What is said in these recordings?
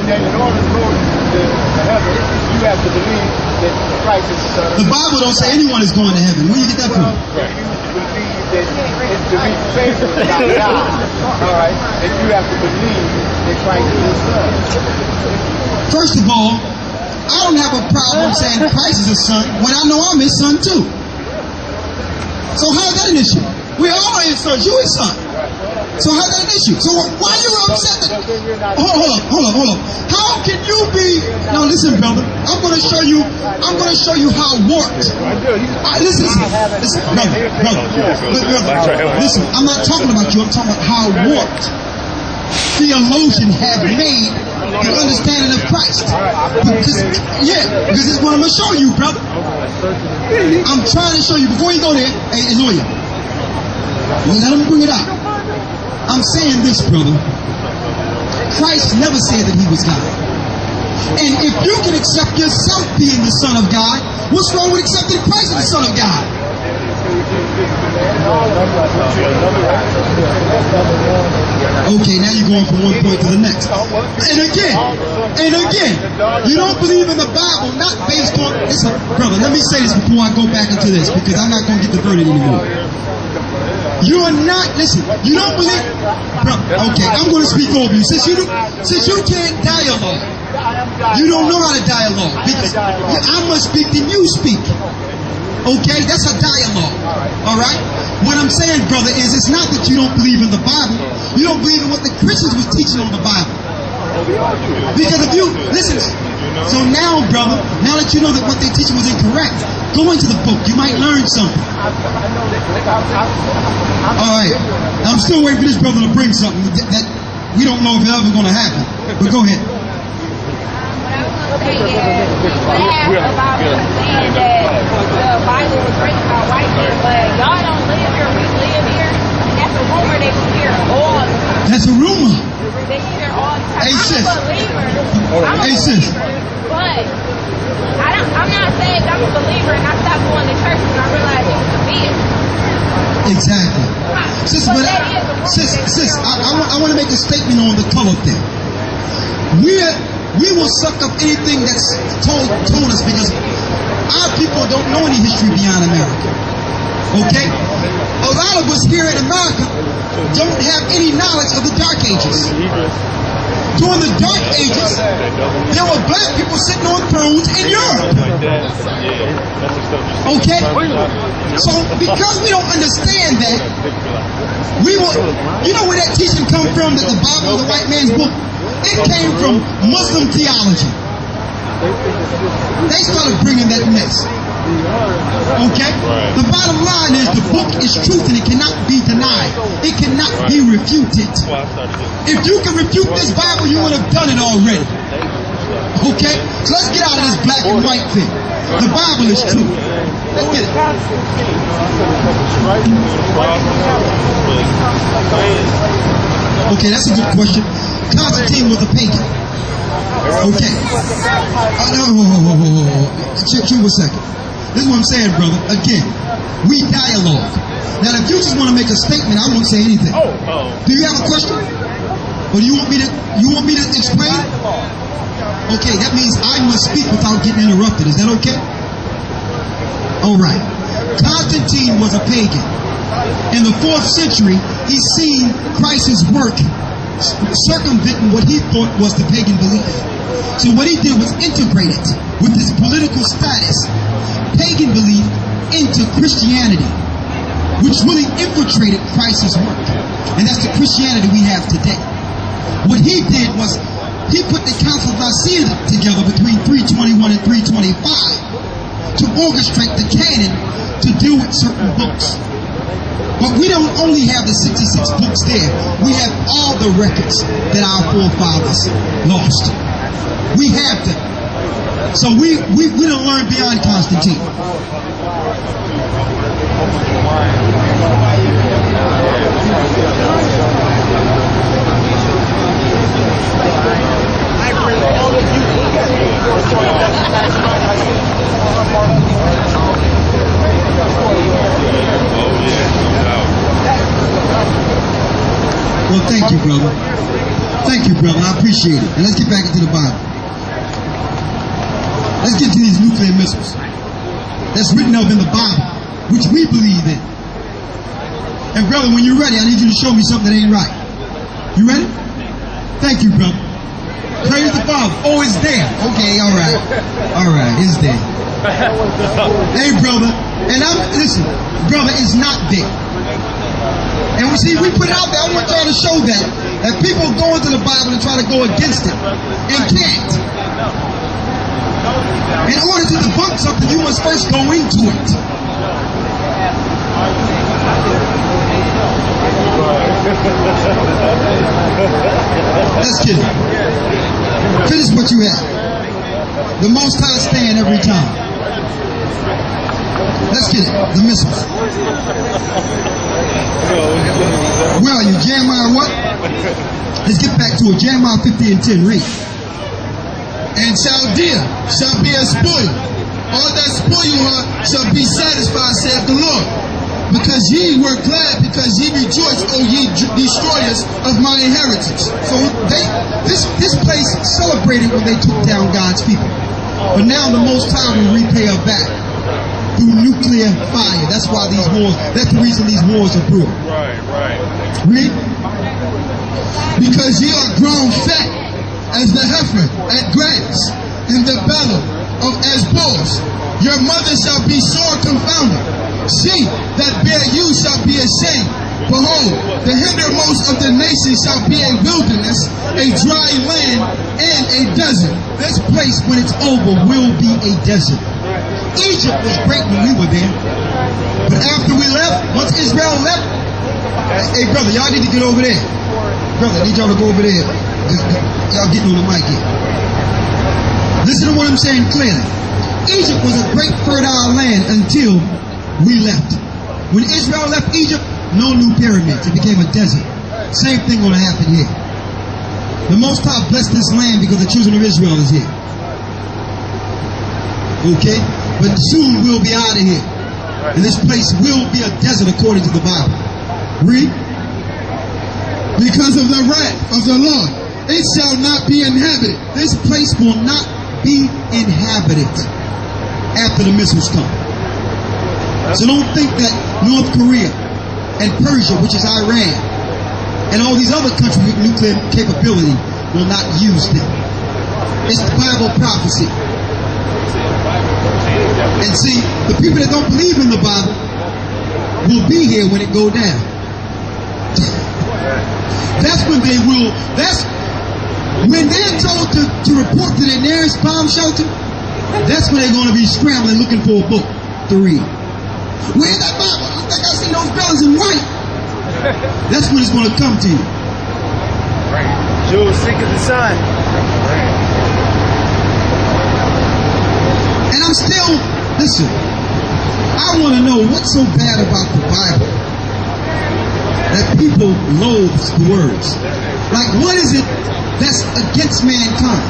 that in order to go to heaven, you have to believe that Christ is the Son of God. The Bible don't say anyone is going to heaven. Where do you get that from? That it's to be faithful to God. All right, and you have to believe that Christ is His Son. First of all, I don't have a problem saying Christ is a son when I know I'm His son too. So how's that an issue? We all are His sons. You His son. So how's that an issue? So why are you upset? Hold up. How can you be? Now listen, brother. I'm going to show you how it works. Listen, brother. Listen, I'm not talking about you. I'm talking about how it worked. Theologians have made the understanding of Christ. Because it's what I'm going to show you, brother. I'm trying to show you. Before you go there, hey, lawyer, let him bring it out. I'm saying this, brother. Christ never said that He was God. And if you can accept yourself being the Son of God, what's wrong with accepting Christ as the Son of God? Okay, now you're going from one point to the next. And again, you don't believe in the Bible, not based on... Listen, brother, let me say this before I go back into this, because I'm not going to get diverted anymore. You are not, listen, you don't believe, bro, okay, I'm going to speak over you. Since you can't dialogue, you don't know how to dialogue, because I must speak, then you speak. Okay, that's a dialogue, all right? What I'm saying, brother, is it's not that you don't believe in the Bible. You don't believe in what the Christians was teaching on the Bible. Because if you, listen, so now, brother, now that you know that what they teaching was incorrect, go into the book. You might learn something. All right. I'm still waiting for this brother to bring something that we don't know if it's ever going to happen. But go ahead. What I was going to say is, you laugh about saying that the Bible was written by white men, but y'all don't live here. We live here. And that's a rumor that you hear all the time. That's a rumor. They hear all the time. Hey, sis. I'm a believer. Hey, sis. But I'm not saved. I'm a believer, and I stopped going to church when I realized it was a myth. Exactly. Sis, I want to make a statement on the color thing. We will suck up anything that's told us because our people don't know any history beyond America. Okay? A lot of us here in America don't have any knowledge of the Dark Ages. During the Dark Ages, there were black people sitting on thrones in Europe. Okay? So, because we don't understand that, you know where that teaching come from, that the Bible is the white man's book? It came from Muslim theology. They started bringing that mess. Okay? The bottom line is the book is truth and it cannot be denied. It cannot be refuted. If you can refute this Bible, you would have done it already. Okay? So let's get out of this black and white thing. The Bible is true. Let's get it. Okay, that's a good question. Constantine was a pagan. Okay. Chill a second. This is what I'm saying, brother. Again, we dialogue. Now, if you just want to make a statement, I won't say anything. Do you have a question? Or do you want me to explain? Okay, that means I must speak without getting interrupted. Is that okay? All right. Constantine was a pagan. In the 4th century, he seen Christ's work circumventing what he thought was the pagan belief. So what he did was integrate it with his political status, pagan belief, into Christianity, which really infiltrated Christ's work. And that's the Christianity we have today. What he did was he put the Council of Nicaea together between 321 and 325 to orchestrate the canon to deal with certain books. But we don't only have the 66 books there. We have all the records that our forefathers lost. We have them. So we don't learn beyond Constantine. Well, thank you, brother. Thank you, brother. I appreciate it. And let's get back into the Bible. Let's get to these nuclear missiles. That's written up in the Bible, which we believe in. And brother, when you're ready, I need you to show me something that ain't right. You ready? Thank you, brother. Praise the Father. Oh, it's there. Okay, all right. All right, it's there. Hey, brother. And listen, brother, it's not there. And we see, we put it out there. I want y'all to show that people go into the Bible and try to go against it and can't. In order to debunk something, you must first go into it. Let's get it. Finish what you have. The Most High stand every time. Let's get it. The missiles. Where are you? Jeremiah what? Let's get back to it. Jeremiah 50 and 10. Read. And Chaldea shall be a spoil. All that spoil her shall be satisfied, saith the Lord. Because ye were glad, because ye rejoiced, O ye destroyers of my inheritance. So this place celebrated when they took down God's people. But now the Most High will repay her back through nuclear fire. That's why these wars, that's the reason these wars are brewing. Right. Read. Because ye are grown fat as the heifer at grass, and the bellow of as bulls. Your mother shall be sore confounded. She that bear you shall be ashamed. Behold, the hindermost of the nations shall be a wilderness, a dry land, and a desert. This place, when it's over, will be a desert. Egypt was great when we were there. But after we left, once Israel left, hey brother, y'all need to get over there. Brother, I need y'all to go over there. Y'all getting on the mic here. Listen to what I'm saying clearly. Egypt was a great fertile land until we left. When Israel left Egypt, no new pyramids. It became a desert. Same thing going to happen here. The Most High blessed this land because the children of Israel is here. Okay? But soon we'll be out of here. And this place will be a desert according to the Bible. Read. Because of the wrath of the Lord, it shall not be inhabited. This place will not be inhabited after the missiles come. So don't think that North Korea and Persia, which is Iran, and all these other countries with nuclear capability will not use them. It's the Bible prophecy. And see, the people that don't believe in the Bible will be here when it go down. That's when they will, that's when they're told to report to their nearest bomb shelter, that's when they're going to be scrambling looking for a book to read. Where's that Bible? I think I see those brothers in white. That's when it's going to come to you. Right. Jewel seeketh the sun. Right. And I'm still, listen, I want to know what's so bad about the Bible that people loathe the words. Like, what is it that's against mankind?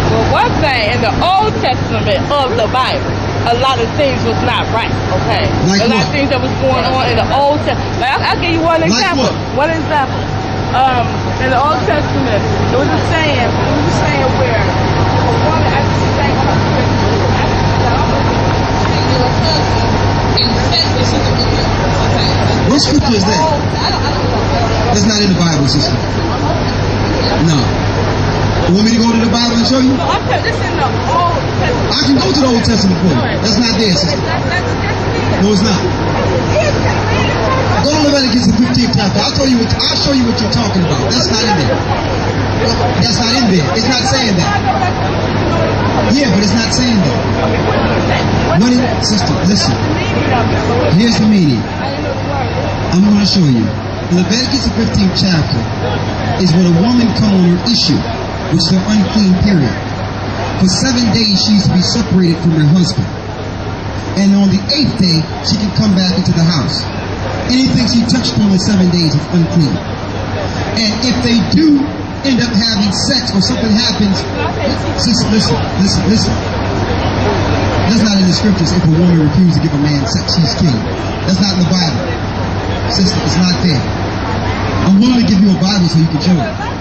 Well, one thing, in the Old Testament of the Bible, a lot of things was not right, okay? Like a lot what? of things that was going on in the Old Testament. Like, I'll give you one example. Like what? One example. In the Old Testament, it was a saying where a woman, I just say, what scripture is that? That's not in the Bible, sister. No. You want me to go to the Bible and show you? No, this is in the Old Testament. I can go to the Old Testament for you. That's not there, sister. No, it's not. Go to Leviticus the 15th chapter. I'll show you what you're talking about. That's not in there. That's not in there. It's not saying that. Yeah, but it's not saying that. What is, sister, listen. Here's the meaning. I'm going to show you. Leviticus the 15th chapter is when a woman come on her issue, which is her unclean period. For 7 days she is to be separated from her husband. And on the 8th day, she can come back into the house. Anything she touched on in 7 days is unclean. And if they do end up having sex or something happens, sister, listen. That's not in the scriptures. If a woman refuses to give a man sex, she's king. That's not in the Bible. Sister, it's not there. I'm willing to give you a Bible so you can show it.